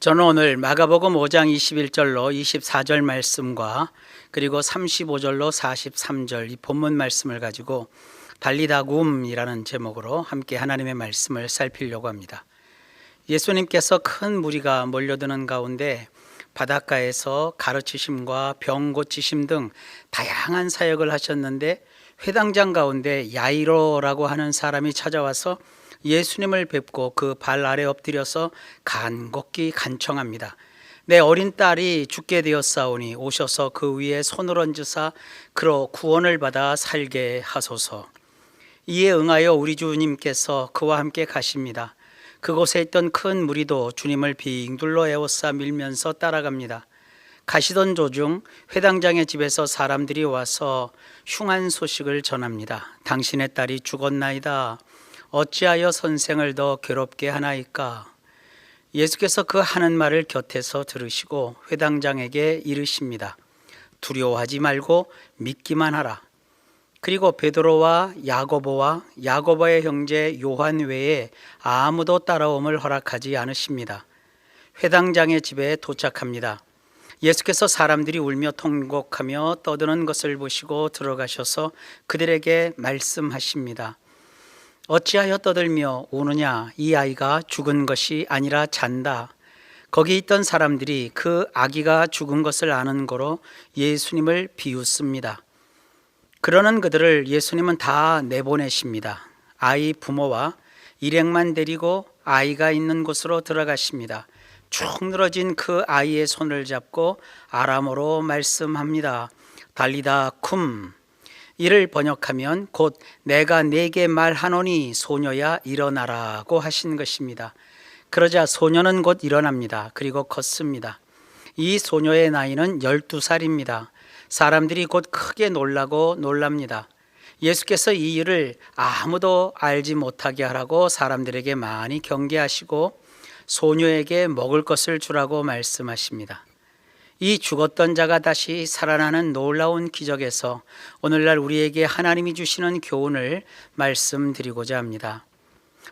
저는 오늘 마가복음 5장 21절로 24절 말씀과 그리고 35절로 43절 이 본문 말씀을 가지고 달리다굼이라는 제목으로 함께 하나님의 말씀을 살피려고 합니다. 예수님께서 큰 무리가 몰려드는 가운데 바닷가에서 가르치심과 병 고치심 등 다양한 사역을 하셨는데 회당장 가운데 야이로라고 하는 사람이 찾아와서 예수님을 뵙고 그 발 아래 엎드려서 간곡히 간청합니다. 내 어린 딸이 죽게 되었사오니 오셔서 그 위에 손을 얹으사 그로 구원을 받아 살게 하소서. 이에 응하여 우리 주님께서 그와 함께 가십니다. 그곳에 있던 큰 무리도 주님을 빙둘러 에워싸 밀면서 따라갑니다. 가시던 도중 회당장의 집에서 사람들이 와서 흉한 소식을 전합니다. 당신의 딸이 죽었나이다. 어찌하여 선생을 더 괴롭게 하나이까? 예수께서 그 하는 말을 곁에서 들으시고 회당장에게 이르십니다. 두려워하지 말고 믿기만 하라. 그리고 베드로와 야고보와 야고보의 형제 요한 외에 아무도 따라옴을 허락하지 않으십니다. 회당장의 집에 도착합니다. 예수께서 사람들이 울며 통곡하며 떠드는 것을 보시고 들어가셔서 그들에게 말씀하십니다. 어찌하여 떠들며 우느냐? 이 아이가 죽은 것이 아니라 잔다. 거기 있던 사람들이 그 아기가 죽은 것을 아는 거로 예수님을 비웃습니다. 그러는 그들을 예수님은 다 내보내십니다. 아이 부모와 일행만 데리고 아이가 있는 곳으로 들어가십니다. 축 늘어진 그 아이의 손을 잡고 아람어로 말씀합니다. 달리다 쿰. 이를 번역하면 곧 내가 네게 말하노니 소녀야 일어나라고 하신 것입니다. 그러자 소녀는 곧 일어납니다. 그리고 걷습니다. 이 소녀의 나이는 12살입니다. 사람들이 곧 크게 놀라고 놀랍니다. 예수께서 이 일을 아무도 알지 못하게 하라고 사람들에게 많이 경계하시고 소녀에게 먹을 것을 주라고 말씀하십니다. 이 죽었던 자가 다시 살아나는 놀라운 기적에서 오늘날 우리에게 하나님이 주시는 교훈을 말씀드리고자 합니다.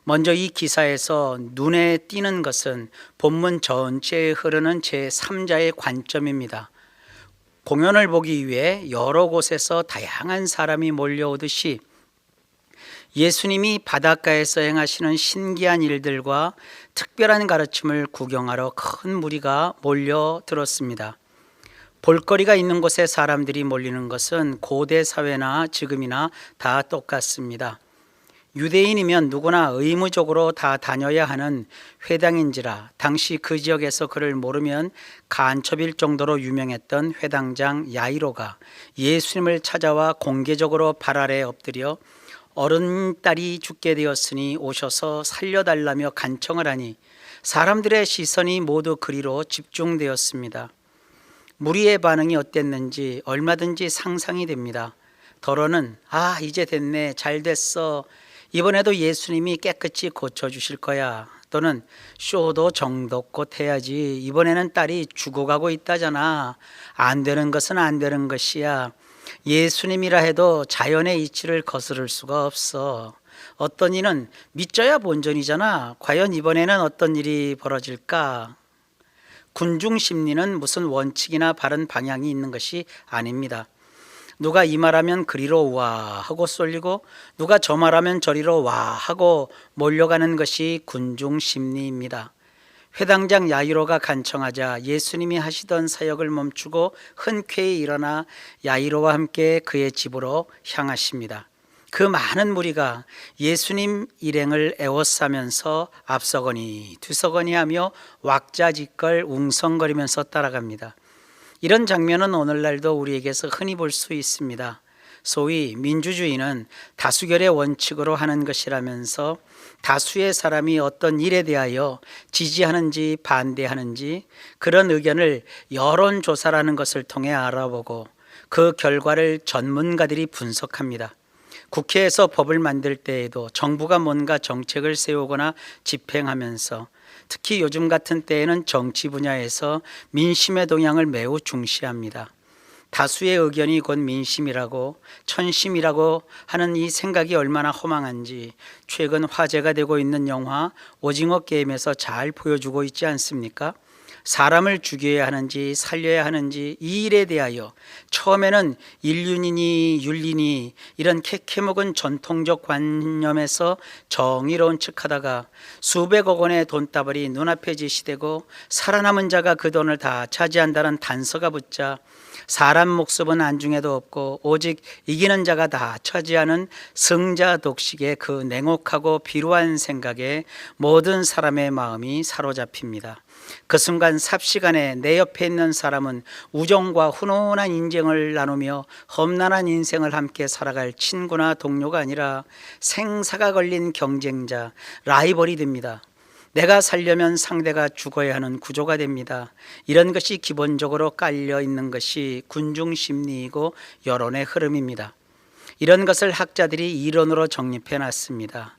먼저 이 기사에서 눈에 띄는 것은 본문 전체에 흐르는 제3자의 관점입니다. 공연을 보기 위해 여러 곳에서 다양한 사람이 몰려오듯이 예수님이 바닷가에서 행하시는 신기한 일들과 특별한 가르침을 구경하러 큰 무리가 몰려들었습니다. 볼거리가 있는 곳에 사람들이 몰리는 것은 고대 사회나 지금이나 다 똑같습니다. 유대인이면 누구나 의무적으로 다 다녀야 하는 회당인지라 당시 그 지역에서 그를 모르면 간첩일 정도로 유명했던 회당장 야이로가 예수님을 찾아와 공개적으로 발 아래 엎드려 어른 딸이 죽게 되었으니 오셔서 살려달라며 간청을 하니 사람들의 시선이 모두 그리로 집중되었습니다. 무리의 반응이 어땠는지 얼마든지 상상이 됩니다. 더러는 이제 됐네, 잘 됐어, 이번에도 예수님이 깨끗이 고쳐주실 거야. 또는 쇼도 정도껏 해야지, 이번에는 딸이 죽어가고 있다잖아. 안 되는 것은 안 되는 것이야. 예수님이라 해도 자연의 이치를 거스를 수가 없어. 어떤 이는 믿져야 본전이잖아. 과연 이번에는 어떤 일이 벌어질까? 군중 심리는 무슨 원칙이나 바른 방향이 있는 것이 아닙니다. 누가 이 말하면 그리로 와 하고 쏠리고 누가 저 말하면 저리로 와 하고 몰려가는 것이 군중 심리입니다. 회당장 야이로가 간청하자 예수님이 하시던 사역을 멈추고 흔쾌히 일어나 야이로와 함께 그의 집으로 향하십니다. 그 많은 무리가 예수님 일행을 애워싸면서 앞서거니 뒤서거니 하며 왁자지껄 웅성거리면서 따라갑니다. 이런 장면은 오늘날도 우리에게서 흔히 볼 수 있습니다. 소위 민주주의는 다수결의 원칙으로 하는 것이라면서 다수의 사람이 어떤 일에 대하여 지지하는지 반대하는지 그런 의견을 여론조사라는 것을 통해 알아보고 그 결과를 전문가들이 분석합니다. 국회에서 법을 만들 때에도 정부가 뭔가 정책을 세우거나 집행하면서 특히 요즘 같은 때에는 정치 분야에서 민심의 동향을 매우 중시합니다. 다수의 의견이 곧 민심이라고 천심이라고 하는 이 생각이 얼마나 허망한지 최근 화제가 되고 있는 영화 오징어 게임에서 잘 보여주고 있지 않습니까? 사람을 죽여야 하는지 살려야 하는지 이 일에 대하여 처음에는 인륜이니 윤리니 이런 캐캐묵은 전통적 관념에서 정의로운 척하다가 수백억 원의 돈다발이 눈앞에 지시되고 살아남은 자가 그 돈을 다 차지한다는 단서가 붙자 사람 목숨은 안중에도 없고 오직 이기는 자가 다 차지하는 승자 독식의 그 냉혹하고 비루한 생각에 모든 사람의 마음이 사로잡힙니다. 그 순간 삽시간에 내 옆에 있는 사람은 우정과 훈훈한 인정을 나누며 험난한 인생을 함께 살아갈 친구나 동료가 아니라 생사가 걸린 경쟁자, 라이벌이 됩니다. 내가 살려면 상대가 죽어야 하는 구조가 됩니다. 이런 것이 기본적으로 깔려 있는 것이 군중 심리이고 여론의 흐름입니다. 이런 것을 학자들이 이론으로 정립해 놨습니다.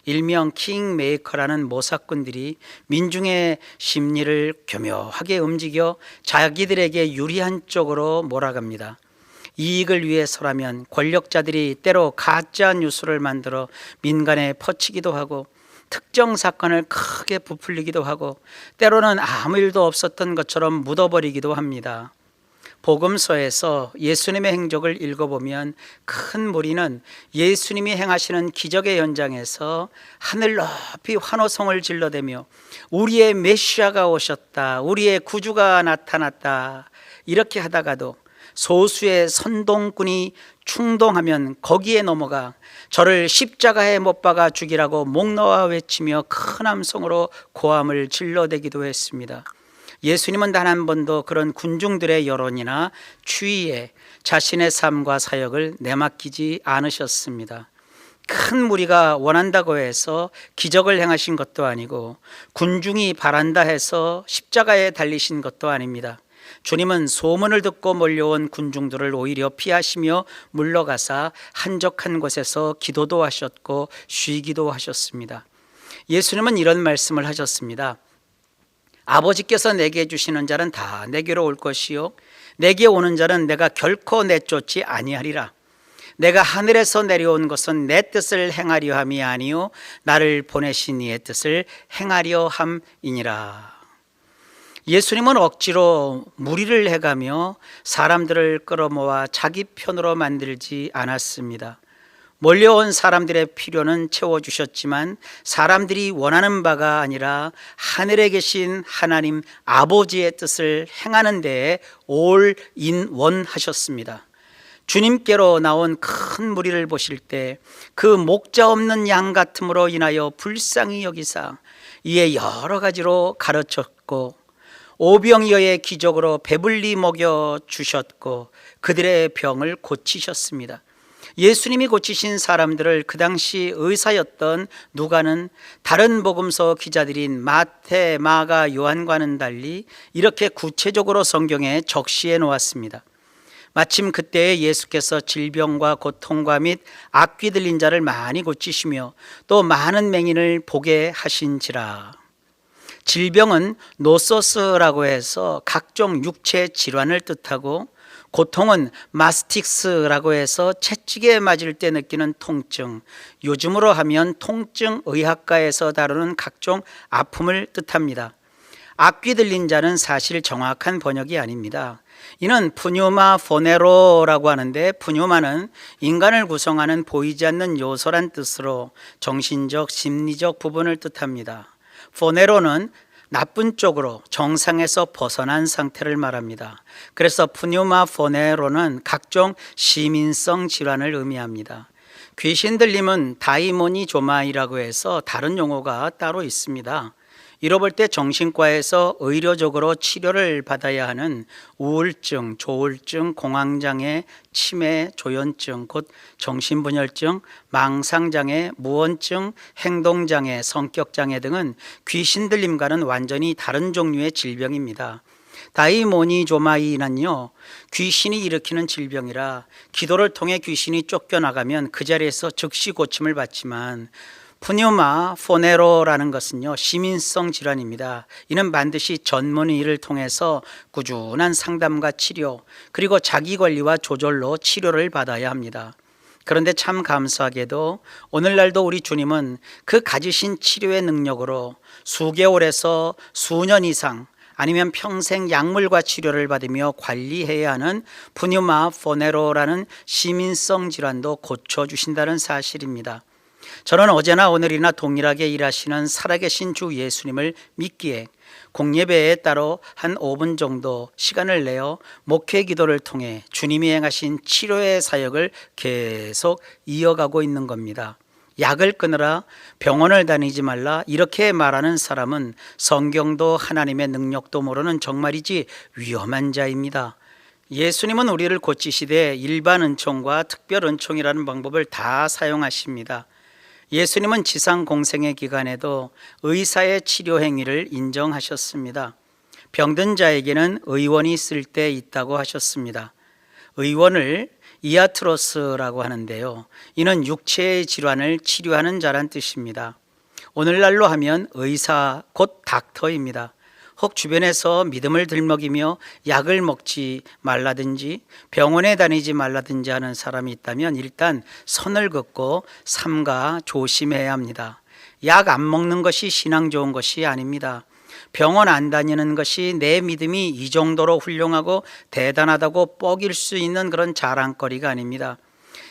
일명 킹메이커라는 모사꾼들이 민중의 심리를 교묘하게 움직여 자기들에게 유리한 쪽으로 몰아갑니다. 이익을 위해서라면 권력자들이 때로 가짜 뉴스를 만들어 민간에 퍼치기도 하고 특정 사건을 크게 부풀리기도 하고 때로는 아무 일도 없었던 것처럼 묻어버리기도 합니다. 복음서에서 예수님의 행적을 읽어보면 큰 무리는 예수님이 행하시는 기적의 현장에서 하늘 높이 환호성을 질러대며 우리의 메시아가 오셨다, 우리의 구주가 나타났다 이렇게 하다가도 소수의 선동꾼이 충동하면 거기에 넘어가 저를 십자가에 못 박아 죽이라고 목 놓아 외치며 큰 함성으로 고함을 질러대기도 했습니다. 예수님은 단 한 번도 그런 군중들의 여론이나 추위에 자신의 삶과 사역을 내맡기지 않으셨습니다. 큰 무리가 원한다고 해서 기적을 행하신 것도 아니고 군중이 바란다 해서 십자가에 달리신 것도 아닙니다. 주님은 소문을 듣고 몰려온 군중들을 오히려 피하시며 물러가사 한적한 곳에서 기도도 하셨고 쉬기도 하셨습니다. 예수님은 이런 말씀을 하셨습니다. 아버지께서 내게 주시는 자는 다 내게로 올 것이요 내게 오는 자는 내가 결코 내쫓지 아니하리라. 내가 하늘에서 내려온 것은 내 뜻을 행하려 함이 아니요 나를 보내신 이의 뜻을 행하려 함이니라. 예수님은 억지로 무리를 해가며 사람들을 끌어모아 자기 편으로 만들지 않았습니다. 몰려온 사람들의 필요는 채워주셨지만 사람들이 원하는 바가 아니라 하늘에 계신 하나님 아버지의 뜻을 행하는 데에 올인원하셨습니다. 주님께로 나온 큰 무리를 보실 때 그 목자 없는 양 같음으로 인하여 불쌍히 여기사 이에 여러 가지로 가르쳤고 오병이어의 기적으로 배불리 먹여 주셨고 그들의 병을 고치셨습니다. 예수님이 고치신 사람들을 그 당시 의사였던 누가는 다른 복음서 기자들인 마태, 마가, 요한과는 달리 이렇게 구체적으로 성경에 적시해 놓았습니다. 마침 그때에 예수께서 질병과 고통과 및 악귀 들린 자를 많이 고치시며 또 많은 맹인을 보게 하신지라. 질병은 노소스라고 해서 각종 육체 질환을 뜻하고 고통은 마스틱스라고 해서 채찍에 맞을 때 느끼는 통증, 요즘으로 하면 통증 의학과에서 다루는 각종 아픔을 뜻합니다. 악귀 들린 자는 사실 정확한 번역이 아닙니다. 이는 푸뉴마 포네로라고 하는데 푸뉴마는 인간을 구성하는 보이지 않는 요소란 뜻으로 정신적, 심리적 부분을 뜻합니다. 포네로는 나쁜 쪽으로 정상에서 벗어난 상태를 말합니다. 그래서 푸뉴마 포네로는 각종 시민성 질환을 의미합니다. 귀신 들림은 다이모니조마이라고 해서 다른 용어가 따로 있습니다. 이로 볼 때 정신과에서 의료적으로 치료를 받아야 하는 우울증, 조울증, 공황장애, 치매, 조현증, 곧 정신분열증, 망상장애, 무언증, 행동장애, 성격장애 등은 귀신 들림과는 완전히 다른 종류의 질병입니다. 다이모니조마이는요, 귀신이 일으키는 질병이라 기도를 통해 귀신이 쫓겨나가면 그 자리에서 즉시 고침을 받지만 푸뉴마 포네로라는 것은요 시민성 질환입니다. 이는 반드시 전문의를 통해서 꾸준한 상담과 치료 그리고 자기관리와 조절로 치료를 받아야 합니다. 그런데 참 감사하게도 오늘날도 우리 주님은 그 가지신 치료의 능력으로 수개월에서 수년 이상 아니면 평생 약물과 치료를 받으며 관리해야 하는 푸뉴마 포네로라는 시민성 질환도 고쳐주신다는 사실입니다. 저는 어제나 오늘이나 동일하게 일하시는 살아계신 주 예수님을 믿기에 공예배에 따로 한 5분 정도 시간을 내어 목회 기도를 통해 주님이 행하신 치료의 사역을 계속 이어가고 있는 겁니다. 약을 끊으라, 병원을 다니지 말라 이렇게 말하는 사람은 성경도 하나님의 능력도 모르는 정말이지 위험한 자입니다. 예수님은 우리를 고치시되 일반 은총과 특별 은총이라는 방법을 다 사용하십니다. 예수님은 지상 공생의 기간에도 의사의 치료 행위를 인정하셨습니다. 병든 자에게는 의원이 쓸 때 있다고 하셨습니다. 의원을 이아트로스라고 하는데요, 이는 육체의 질환을 치료하는 자란 뜻입니다. 오늘날로 하면 의사 곧 닥터입니다. 혹 주변에서 믿음을 들먹이며 약을 먹지 말라든지 병원에 다니지 말라든지 하는 사람이 있다면 일단 선을 긋고 삼가 조심해야 합니다. 약 안 먹는 것이 신앙 좋은 것이 아닙니다. 병원 안 다니는 것이 내 믿음이 이 정도로 훌륭하고 대단하다고 뻐길 수 있는 그런 자랑거리가 아닙니다.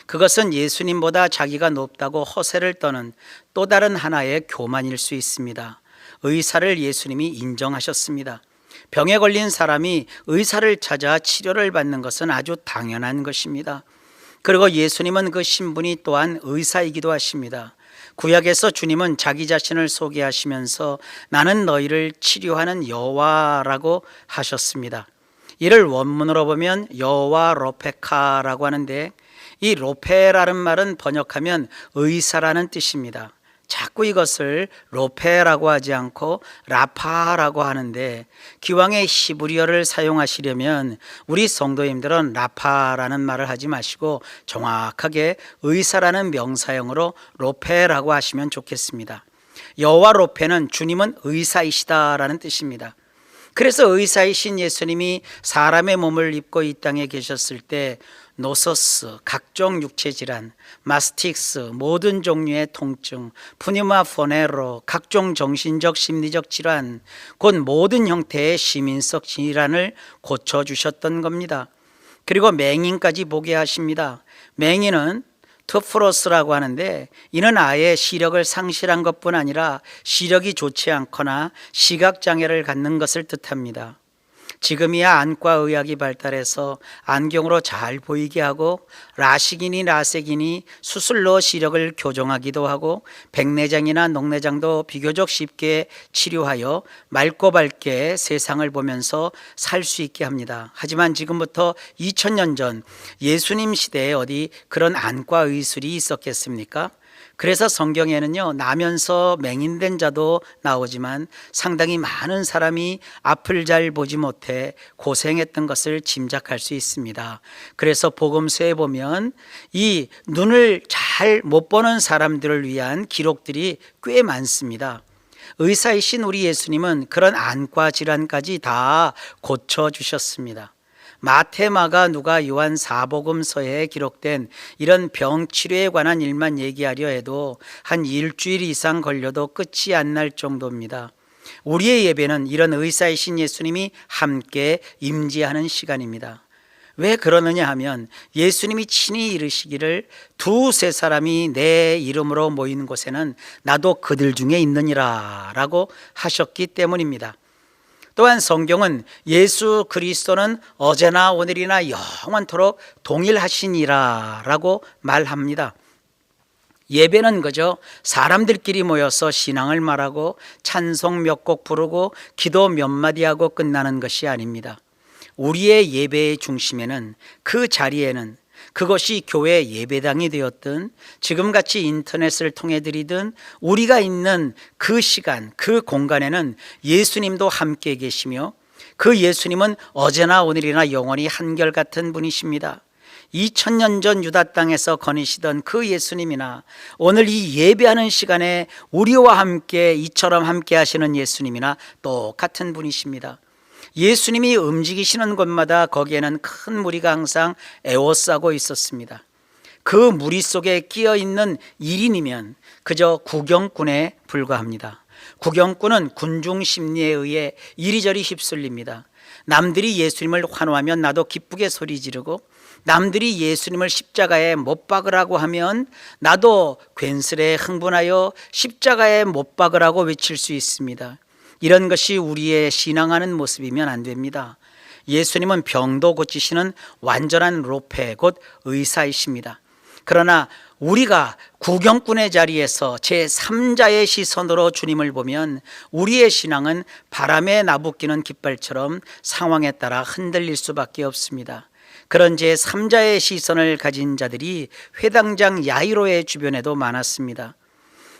그것은 예수님보다 자기가 높다고 허세를 떠는 또 다른 하나의 교만일 수 있습니다. 의사를 예수님이 인정하셨습니다. 병에 걸린 사람이 의사를 찾아 치료를 받는 것은 아주 당연한 것입니다. 그리고 예수님은 그 신분이 또한 의사이기도 하십니다. 구약에서 주님은 자기 자신을 소개하시면서 나는 너희를 치료하는 여호와라고 하셨습니다. 이를 원문으로 보면 여호와 로페카라고 하는데, 이 로페라는 말은 번역하면 의사라는 뜻입니다. 자꾸 이것을 로페라고 하지 않고 라파라고 하는데, 기왕에 히브리어를 사용하시려면 우리 성도님들은 라파라는 말을 하지 마시고 정확하게 의사라는 명사형으로 로페라고 하시면 좋겠습니다. 여호와 로페는 주님은 의사이시다라는 뜻입니다. 그래서 의사이신 예수님이 사람의 몸을 입고 이 땅에 계셨을 때 노서스, 각종 육체질환, 마스틱스, 모든 종류의 통증, 푸뉴마 포네로, 각종 정신적 심리적 질환, 곧 모든 형태의 시민성 질환을 고쳐주셨던 겁니다. 그리고 맹인까지 보게 하십니다. 맹인은 투프로스라고 하는데, 이는 아예 시력을 상실한 것뿐 아니라 시력이 좋지 않거나 시각장애를 갖는 것을 뜻합니다. 지금이야 안과 의학이 발달해서 안경으로 잘 보이게 하고 라식이니 라섹이니 수술로 시력을 교정하기도 하고 백내장이나 녹내장도 비교적 쉽게 치료하여 맑고 밝게 세상을 보면서 살 수 있게 합니다. 하지만 지금부터 2000년 전 예수님 시대에 어디 그런 안과 의술이 있었겠습니까? 그래서 성경에는요, 나면서 맹인된 자도 나오지만 상당히 많은 사람이 앞을 잘 보지 못해 고생했던 것을 짐작할 수 있습니다. 그래서 복음서에 보면 이 눈을 잘 못 보는 사람들을 위한 기록들이 꽤 많습니다. 의사이신 우리 예수님은 그런 안과 질환까지 다 고쳐주셨습니다. 마태, 마가, 누가, 요한 사복음서에 기록된 이런 병 치료에 관한 일만 얘기하려 해도 한 일주일 이상 걸려도 끝이 안 날 정도입니다. 우리의 예배는 이런 의사이신 예수님이 함께 임재하는 시간입니다. 왜 그러느냐 하면 예수님이 친히 이르시기를 두세 사람이 내 이름으로 모이는 곳에는 나도 그들 중에 있느니라 라고 하셨기 때문입니다. 또한 성경은 예수 그리스도는 어제나 오늘이나 영원토록 동일하시니라 라고 말합니다. 예배는 그저 사람들끼리 모여서 신앙을 말하고 찬송 몇 곡 부르고 기도 몇 마디 하고 끝나는 것이 아닙니다. 우리의 예배의 중심에는, 그 자리에는, 그것이 교회 예배당이 되었든 지금같이 인터넷을 통해 드리든 우리가 있는 그 시간, 그 공간에는 예수님도 함께 계시며 그 예수님은 어제나 오늘이나 영원히 한결같은 분이십니다. 2000년 전 유다 땅에서 거니시던 그 예수님이나 오늘 이 예배하는 시간에 우리와 함께 이처럼 함께 하시는 예수님이나 똑같은 분이십니다. 예수님이 움직이시는 곳마다 거기에는 큰 무리가 항상 에워싸고 있었습니다. 그 무리 속에 끼어 있는 1인이면 그저 구경꾼에 불과합니다. 구경꾼은 군중 심리에 의해 이리저리 휩쓸립니다. 남들이 예수님을 환호하면 나도 기쁘게 소리 지르고, 남들이 예수님을 십자가에 못 박으라고 하면 나도 괜스레 흥분하여 십자가에 못 박으라고 외칠 수 있습니다. 이런 것이 우리의 신앙하는 모습이면 안 됩니다. 예수님은 병도 고치시는 완전한 로페, 곧 의사이십니다. 그러나 우리가 구경꾼의 자리에서 제3자의 시선으로 주님을 보면 우리의 신앙은 바람에 나부끼는 깃발처럼 상황에 따라 흔들릴 수밖에 없습니다. 그런 제3자의 시선을 가진 자들이 회당장 야이로의 주변에도 많았습니다.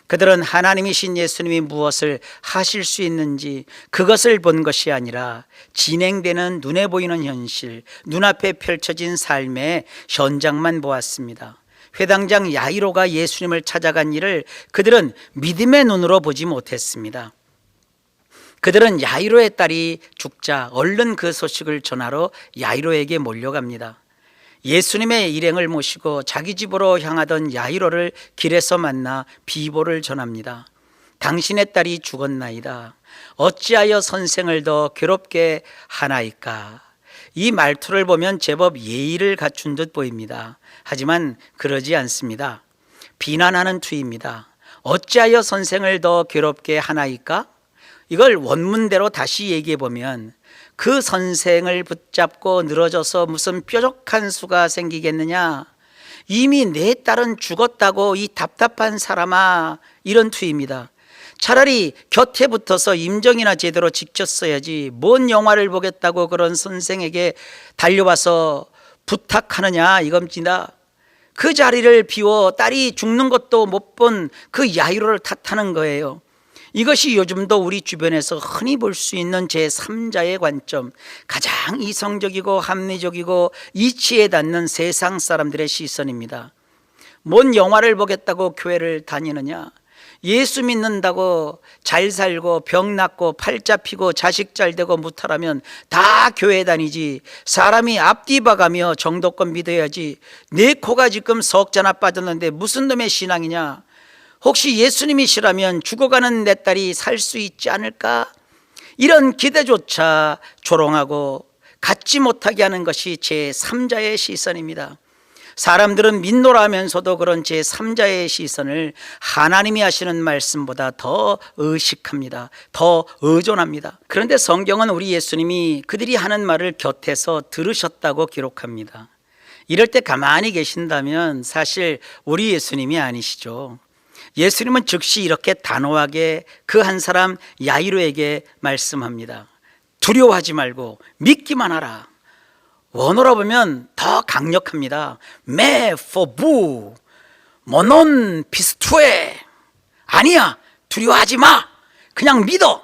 그들은 하나님이신 예수님이 무엇을 하실 수 있는지 그것을 본 것이 아니라 진행되는 눈에 보이는 현실, 눈앞에 펼쳐진 삶의 현장만 보았습니다. 회당장 야이로가 예수님을 찾아간 일을 그들은 믿음의 눈으로 보지 못했습니다. 그들은 야이로의 딸이 죽자 얼른 그 소식을 전하러 야이로에게 몰려갑니다. 예수님의 일행을 모시고 자기 집으로 향하던 야이로를 길에서 만나 비보를 전합니다. 당신의 딸이 죽었나이다. 어찌하여 선생을 더 괴롭게 하나이까? 이 말투를 보면 제법 예의를 갖춘 듯 보입니다. 하지만 그러지 않습니다. 비난하는 투입니다. 어찌하여 선생을 더 괴롭게 하나이까? 이걸 원문대로 다시 얘기해 보면, 그 선생을 붙잡고 늘어져서 무슨 뾰족한 수가 생기겠느냐? 이미 내 딸은 죽었다고 이 답답한 사람아, 이런 투입니다. 차라리 곁에 붙어서 임정이나 제대로 지켰어야지 뭔 영화를 보겠다고 그런 선생에게 달려와서 부탁하느냐 이겁니다. 그 자리를 비워 딸이 죽는 것도 못 본 그 야이로를 탓하는 거예요. 이것이 요즘도 우리 주변에서 흔히 볼 수 있는 제3자의 관점, 가장 이성적이고 합리적이고 이치에 닿는 세상 사람들의 시선입니다. 뭔 영화를 보겠다고 교회를 다니느냐? 예수 믿는다고 잘 살고 병 낫고 팔 잡히고 자식 잘 되고 무탈하면 다 교회 다니지. 사람이 앞뒤 봐가며 정도껏 믿어야지. 내 코가 지금 석자나 빠졌는데 무슨 놈의 신앙이냐? 혹시 예수님이시라면 죽어가는 내 딸이 살 수 있지 않을까? 이런 기대조차 조롱하고 갖지 못하게 하는 것이 제3자의 시선입니다. 사람들은 믿노라 하면서도 그런 제3자의 시선을 하나님이 하시는 말씀보다 더 의식합니다. 더 의존합니다. 그런데 성경은 우리 예수님이 그들이 하는 말을 곁에서 들으셨다고 기록합니다. 이럴 때 가만히 계신다면 사실 우리 예수님이 아니시죠. 예수님은 즉시 이렇게 단호하게 그 한 사람 야이로에게 말씀합니다. 두려워하지 말고 믿기만 하라. 원어로 보면 더 강력합니다. 메 포부 모논 피스투에. 아니야, 두려워하지 마. 그냥 믿어.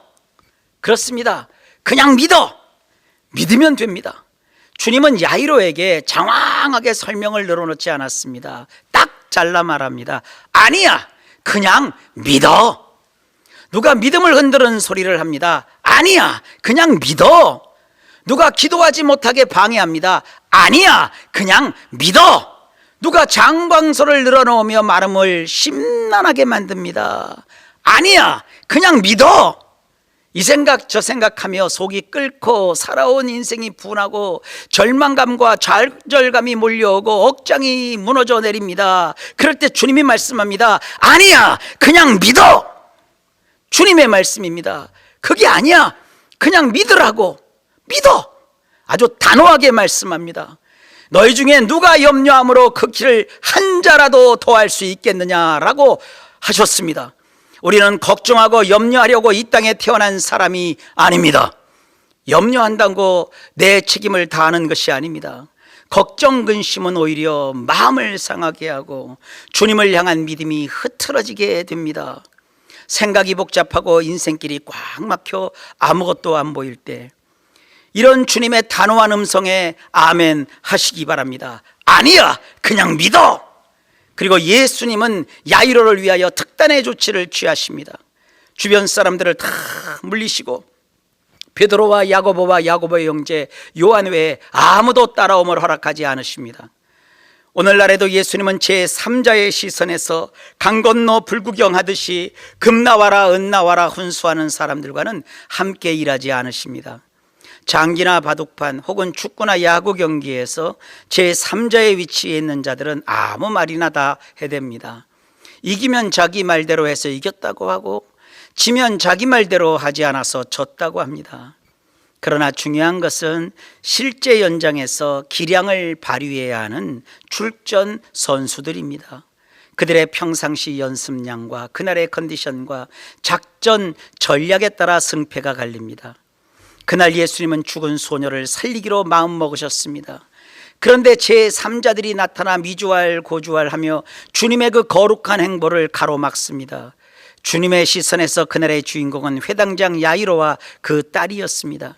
그렇습니다. 그냥 믿어. 믿으면 됩니다. 주님은 야이로에게 장황하게 설명을 늘어놓지 않았습니다. 딱 잘라 말합니다. 아니야, 그냥 믿어. 누가 믿음을 흔드는 소리를 합니다. 아니야, 그냥 믿어. 누가 기도하지 못하게 방해합니다. 아니야, 그냥 믿어. 누가 장광소를 늘어놓으며 마름을 심란하게 만듭니다. 아니야, 그냥 믿어. 이 생각 저 생각하며 속이 끓고 살아온 인생이 분하고 절망감과 좌절감이 몰려오고 억장이 무너져 내립니다. 그럴 때 주님이 말씀합니다. 아니야, 그냥 믿어. 주님의 말씀입니다. 그게 아니야, 그냥 믿으라고. 믿어. 아주 단호하게 말씀합니다. 너희 중에 누가 염려함으로 그 길을 한 자라도 더할 수 있겠느냐라고 하셨습니다. 우리는 걱정하고 염려하려고 이 땅에 태어난 사람이 아닙니다. 염려한다고 내 책임을 다하는 것이 아닙니다. 걱정 근심은 오히려 마음을 상하게 하고 주님을 향한 믿음이 흐트러지게 됩니다. 생각이 복잡하고 인생길이 꽉 막혀 아무것도 안 보일 때 이런 주님의 단호한 음성에 아멘 하시기 바랍니다. 아니야, 그냥 믿어. 그리고 예수님은 야이로를 위하여 특단의 조치를 취하십니다. 주변 사람들을 다 물리시고 베드로와 야고보와 야고보의 형제 요한 외에 아무도 따라옴을 허락하지 않으십니다. 오늘날에도 예수님은 제3자의 시선에서 강 건너 불구경하듯이 금 나와라 은 나와라 훈수하는 사람들과는 함께 일하지 않으십니다. 장기나 바둑판 혹은 축구나 야구 경기에서 제3자의 위치에 있는 자들은 아무 말이나 다 해댑니다. 이기면 자기 말대로 해서 이겼다고 하고 지면 자기 말대로 하지 않아서 졌다고 합니다. 그러나 중요한 것은 실제 연장에서 기량을 발휘해야 하는 출전 선수들입니다. 그들의 평상시 연습량과 그날의 컨디션과 작전 전략에 따라 승패가 갈립니다. 그날 예수님은 죽은 소녀를 살리기로 마음먹으셨습니다. 그런데 제3자들이 나타나 미주알 고주알하며 주님의 그 거룩한 행보를 가로막습니다. 주님의 시선에서 그날의 주인공은 회당장 야이로와 그 딸이었습니다.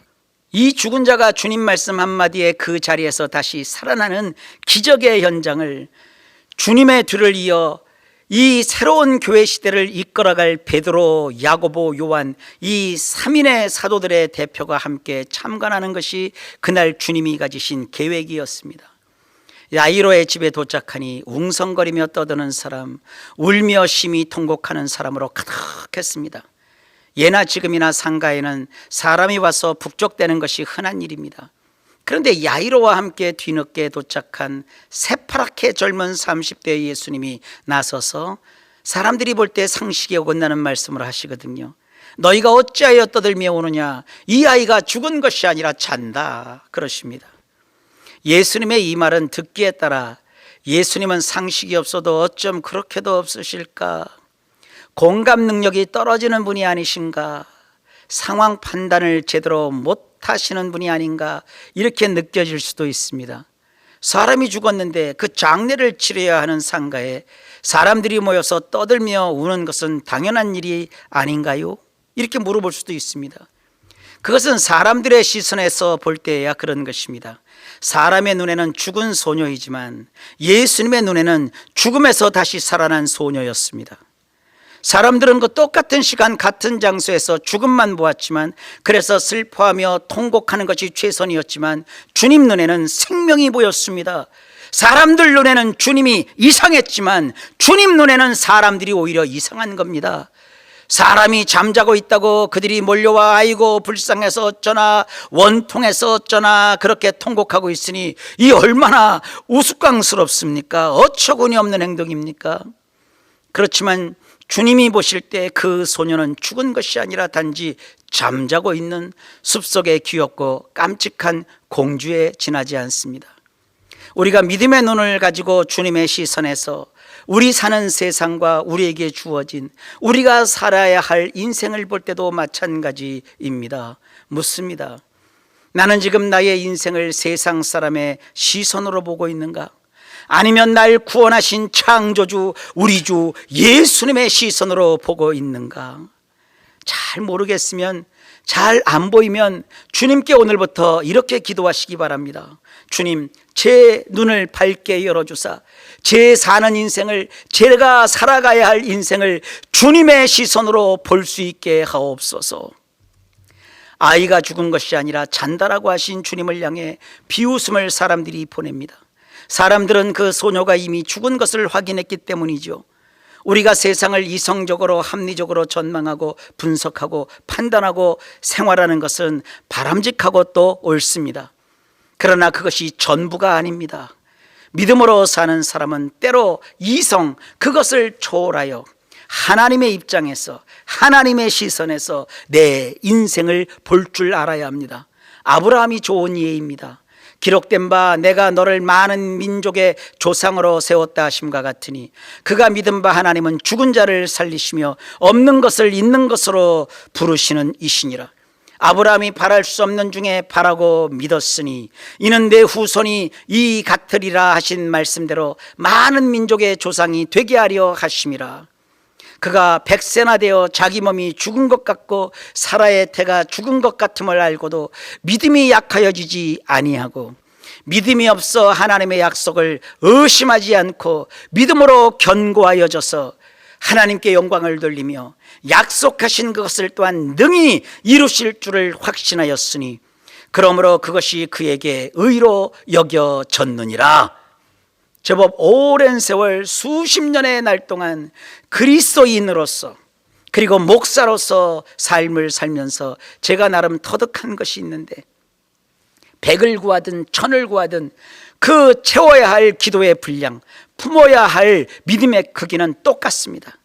이 죽은 자가 주님 말씀 한마디에 그 자리에서 다시 살아나는 기적의 현장을, 주님의 뒤를 이어 이 새로운 교회 시대를 이끌어갈 베드로, 야고보, 요한 이 3인의 사도들의 대표가 함께 참관하는 것이 그날 주님이 가지신 계획이었습니다. 야이로의 집에 도착하니 웅성거리며 떠드는 사람, 울며 심히 통곡하는 사람으로 가득했습니다. 예나 지금이나 상가에는 사람이 와서 북적대는 것이 흔한 일입니다. 그런데 야이로와 함께 뒤늦게 도착한 새파랗게 젊은 30대의 예수님이 나서서 사람들이 볼 때 상식에 어긋나는 말씀을 하시거든요. 너희가 어찌하여 떠들며 오느냐, 이 아이가 죽은 것이 아니라 잔다 그러십니다. 예수님의 이 말은 듣기에 따라 예수님은 상식이 없어도 어쩜 그렇게도 없으실까, 공감 능력이 떨어지는 분이 아니신가, 상황 판단을 제대로 못하시는 분이 아닌가, 이렇게 느껴질 수도 있습니다. 사람이 죽었는데 그 장례를 치러야 하는 상가에 사람들이 모여서 떠들며 우는 것은 당연한 일이 아닌가요? 이렇게 물어볼 수도 있습니다. 그것은 사람들의 시선에서 볼 때야 그런 것입니다. 사람의 눈에는 죽은 소녀이지만 예수님의 눈에는 죽음에서 다시 살아난 소녀였습니다. 사람들은 그 똑같은 시간 같은 장소에서 죽음만 보았지만, 그래서 슬퍼하며 통곡하는 것이 최선이었지만 주님 눈에는 생명이 보였습니다. 사람들 눈에는 주님이 이상했지만 주님 눈에는 사람들이 오히려 이상한 겁니다. 사람이 잠자고 있다고 그들이 몰려와 아이고 불쌍해서 어쩌나, 원통해서 어쩌나 그렇게 통곡하고 있으니 이 얼마나 우스꽝스럽습니까? 어처구니 없는 행동입니까? 그렇지만 주님이 보실 때 그 소녀는 죽은 것이 아니라 단지 잠자고 있는 숲속의 귀엽고 깜찍한 공주에 지나지 않습니다. 우리가 믿음의 눈을 가지고 주님의 시선에서 우리 사는 세상과 우리에게 주어진 우리가 살아야 할 인생을 볼 때도 마찬가지입니다. 묻습니다. 나는 지금 나의 인생을 세상 사람의 시선으로 보고 있는가? 아니면 날 구원하신 창조주 우리 주 예수님의 시선으로 보고 있는가? 잘 모르겠으면, 잘 안 보이면 주님께 오늘부터 이렇게 기도하시기 바랍니다. 주님, 제 눈을 밝게 열어주사 제 사는 인생을, 제가 살아가야 할 인생을 주님의 시선으로 볼 수 있게 하옵소서. 아이가 죽은 것이 아니라 잔다라고 하신 주님을 향해 비웃음을 사람들이 보냅니다. 사람들은 그 소녀가 이미 죽은 것을 확인했기 때문이죠. 우리가 세상을 이성적으로 합리적으로 전망하고 분석하고 판단하고 생활하는 것은 바람직하고 또 옳습니다. 그러나 그것이 전부가 아닙니다. 믿음으로 사는 사람은 때로 이성, 그것을 초월하여 하나님의 입장에서, 하나님의 시선에서 내 인생을 볼 줄 알아야 합니다. 아브라함이 좋은 예입니다. 기록된 바 내가 너를 많은 민족의 조상으로 세웠다 하심과 같으니, 그가 믿은 바 하나님은 죽은 자를 살리시며 없는 것을 있는 것으로 부르시는 이시니라. 아브라함이 바랄 수 없는 중에 바라고 믿었으니 이는 내 후손이 이 같으리라 하신 말씀대로 많은 민족의 조상이 되게 하려 하심이라. 그가 100세나 되어 자기 몸이 죽은 것 같고 사라의 태가 죽은 것 같음을 알고도 믿음이 약하여지지 아니하고, 믿음이 없어 하나님의 약속을 의심하지 않고 믿음으로 견고하여져서 하나님께 영광을 돌리며 약속하신 그것을 또한 능히 이루실 줄을 확신하였으니 그러므로 그것이 그에게 의로 여겨졌느니라. 제법 오랜 세월 수십 년의 날 동안 그리스도인으로서 그리고 목사로서 삶을 살면서 제가 나름 터득한 것이 있는데, 100을 구하든 1000을 구하든 그 채워야 할 기도의 분량, 품어야 할 믿음의 크기는 똑같습니다.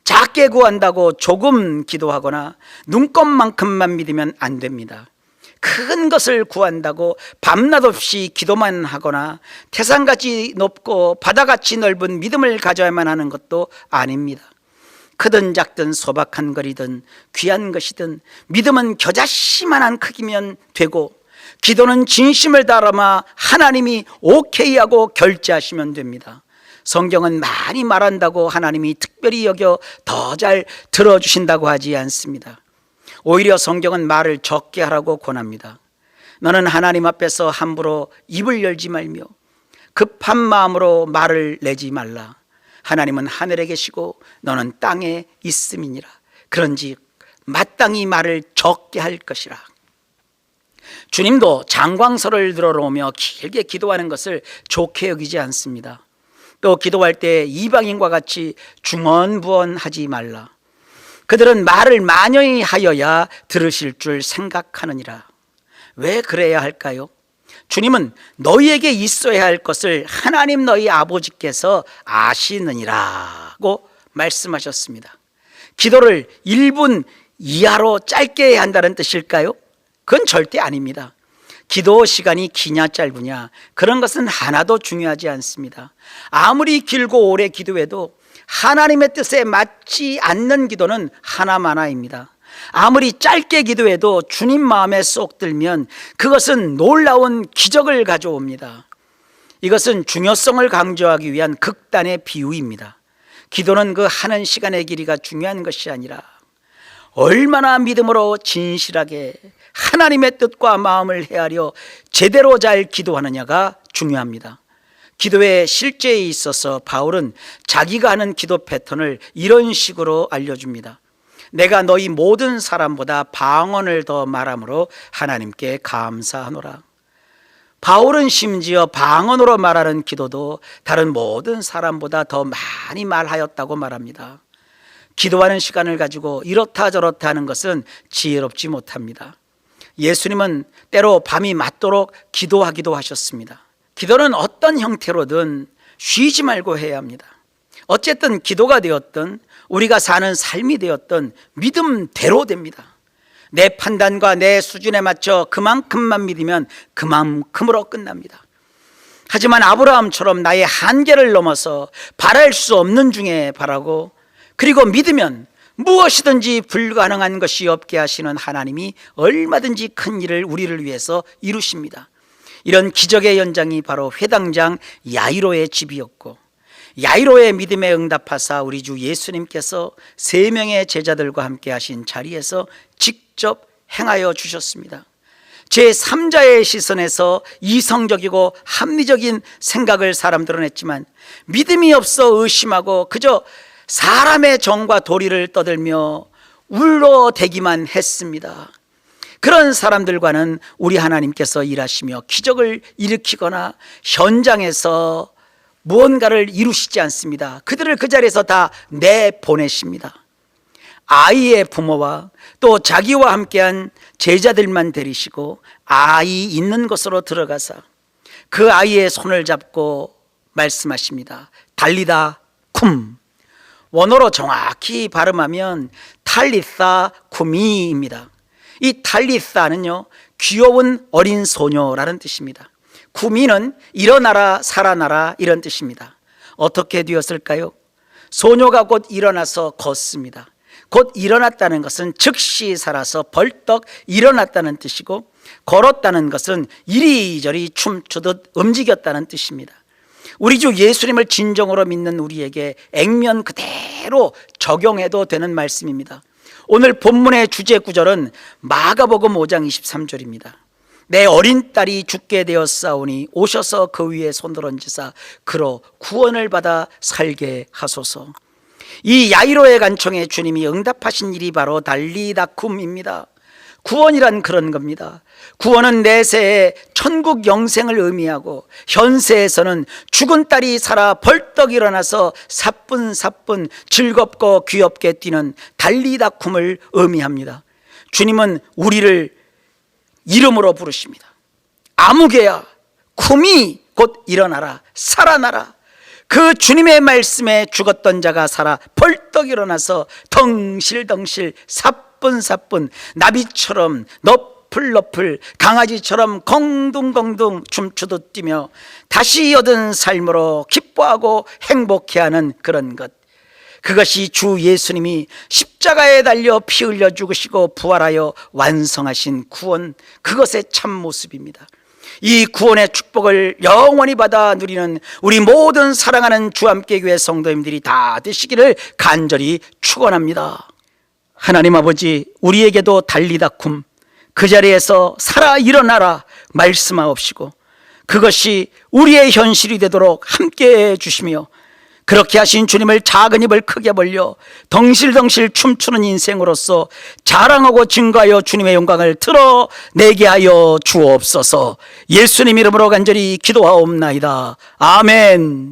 작게 구한다고 조금 기도하거나 눈곱만큼만 믿으면 안 됩니다. 큰 것을 구한다고 밤낮 없이 기도만 하거나 태산같이 높고 바다같이 넓은 믿음을 가져야만 하는 것도 아닙니다. 크든 작든 소박한 거리든 귀한 것이든 믿음은 겨자씨만한 크기면 되고, 기도는 진심을 담아 하나님이 오케이 하고 결제하시면 됩니다. 성경은 많이 말한다고 하나님이 특별히 여겨 더 잘 들어주신다고 하지 않습니다. 오히려 성경은 말을 적게 하라고 권합니다. 너는 하나님 앞에서 함부로 입을 열지 말며 급한 마음으로 말을 내지 말라. 하나님은 하늘에 계시고 너는 땅에 있음이니라. 그런즉 마땅히 말을 적게 할 것이라. 주님도 장광설을 들어오며 길게 기도하는 것을 좋게 여기지 않습니다. 또 기도할 때 이방인과 같이 중언부언하지 말라. 그들은 말을 많이 하여야 들으실 줄 생각하느니라. 왜 그래야 할까요? 주님은 너희에게 있어야 할 것을 하나님 너희 아버지께서 아시느니라고 말씀하셨습니다. 기도를 1분 이하로 짧게 해야 한다는 뜻일까요? 그건 절대 아닙니다. 기도 시간이 기냐 짧으냐, 그런 것은 하나도 중요하지 않습니다. 아무리 길고 오래 기도해도 하나님의 뜻에 맞지 않는 기도는 하나마나입니다. 아무리 짧게 기도해도 주님 마음에 쏙 들면 그것은 놀라운 기적을 가져옵니다. 이것은 중요성을 강조하기 위한 극단의 비유입니다. 기도는 그 하는 시간의 길이가 중요한 것이 아니라 얼마나 믿음으로 진실하게 하나님의 뜻과 마음을 헤아려 제대로 잘 기도하느냐가 중요합니다. 기도의 실제에 있어서 바울은 자기가 하는 기도 패턴을 이런 식으로 알려줍니다. 내가 너희 모든 사람보다 방언을 더 말함으로 하나님께 감사하노라. 바울은 심지어 방언으로 말하는 기도도 다른 모든 사람보다 더 많이 말하였다고 말합니다. 기도하는 시간을 가지고 이렇다 저렇다 하는 것은 지혜롭지 못합니다. 예수님은 때로 밤이 맞도록 기도하기도 하셨습니다. 기도는 어떤 형태로든 쉬지 말고 해야 합니다. 어쨌든 기도가 되었든 우리가 사는 삶이 되었든 믿음대로 됩니다. 내 판단과 내 수준에 맞춰 그만큼만 믿으면 그만큼으로 끝납니다. 하지만 아브라함처럼 나의 한계를 넘어서 바랄 수 없는 중에 바라고, 그리고 믿으면 무엇이든지 불가능한 것이 없게 하시는 하나님이 얼마든지 큰 일을 우리를 위해서 이루십니다. 이런 기적의 연장이 바로 회당장 야이로의 집이었고, 야이로의 믿음에 응답하사 우리 주 예수님께서 3명의 제자들과 함께 하신 자리에서 직접 행하여 주셨습니다. 제3자의 시선에서 이성적이고 합리적인 생각을 사람들은 했지만 믿음이 없어 의심하고 그저 사람의 정과 도리를 떠들며 울러대기만 했습니다. 그런 사람들과는 우리 하나님께서 일하시며 기적을 일으키거나 현장에서 무언가를 이루시지 않습니다. 그들을 그 자리에서 다 내보내십니다. 아이의 부모와 또 자기와 함께한 제자들만 데리시고 아이 있는 곳으로 들어가서 그 아이의 손을 잡고 말씀하십니다. 달리다 쿰. 원어로 정확히 발음하면 탈리사 쿠미입니다. 이 탈리사는요, 귀여운 어린 소녀라는 뜻입니다. 쿠미는 일어나라 살아나라 이런 뜻입니다. 어떻게 되었을까요? 소녀가 곧 일어나서 걷습니다. 곧 일어났다는 것은 즉시 살아서 벌떡 일어났다는 뜻이고, 걸었다는 것은 이리저리 춤추듯 움직였다는 뜻입니다. 우리 주 예수님을 진정으로 믿는 우리에게 액면 그대로 적용해도 되는 말씀입니다. 오늘 본문의 주제 구절은 마가복음 5장 23절입니다. 내 어린 딸이 죽게 되었사오니 오셔서 그 위에 손을 얹으사 그로 구원을 받아 살게 하소서. 이 야이로의 간청에 주님이 응답하신 일이 바로 달리다쿰입니다. 구원이란 그런 겁니다. 구원은 내세에 천국 영생을 의미하고, 현세에서는 죽은 딸이 살아 벌떡 일어나서 사뿐사뿐 즐겁고 귀엽게 뛰는 달리다쿰을 의미합니다. 주님은 우리를 이름으로 부르십니다. 아무개야, 쿰이 곧 일어나라, 살아나라. 그 주님의 말씀에 죽었던 자가 살아 벌떡 일어나서 덩실덩실 사뿐사뿐 나비처럼 너풀너풀 강아지처럼 공둥공둥 춤추듯 뛰며 다시 얻은 삶으로 기뻐하고 행복해하는 그런 것, 그것이 주 예수님이 십자가에 달려 피 흘려 죽으시고 부활하여 완성하신 구원, 그것의 참 모습입니다. 이 구원의 축복을 영원히 받아 누리는 우리 모든 사랑하는 주함께교회 성도님들이 다 되시기를 간절히 축원합니다. 하나님 아버지, 우리에게도 달리다쿰, 그 자리에서 살아 일어나라 말씀하옵시고, 그것이 우리의 현실이 되도록 함께해 주시며, 그렇게 하신 주님을 작은 입을 크게 벌려 덩실덩실 춤추는 인생으로서 자랑하고 증거하여 주님의 영광을 드러내게 하여 주옵소서. 예수님 이름으로 간절히 기도하옵나이다. 아멘.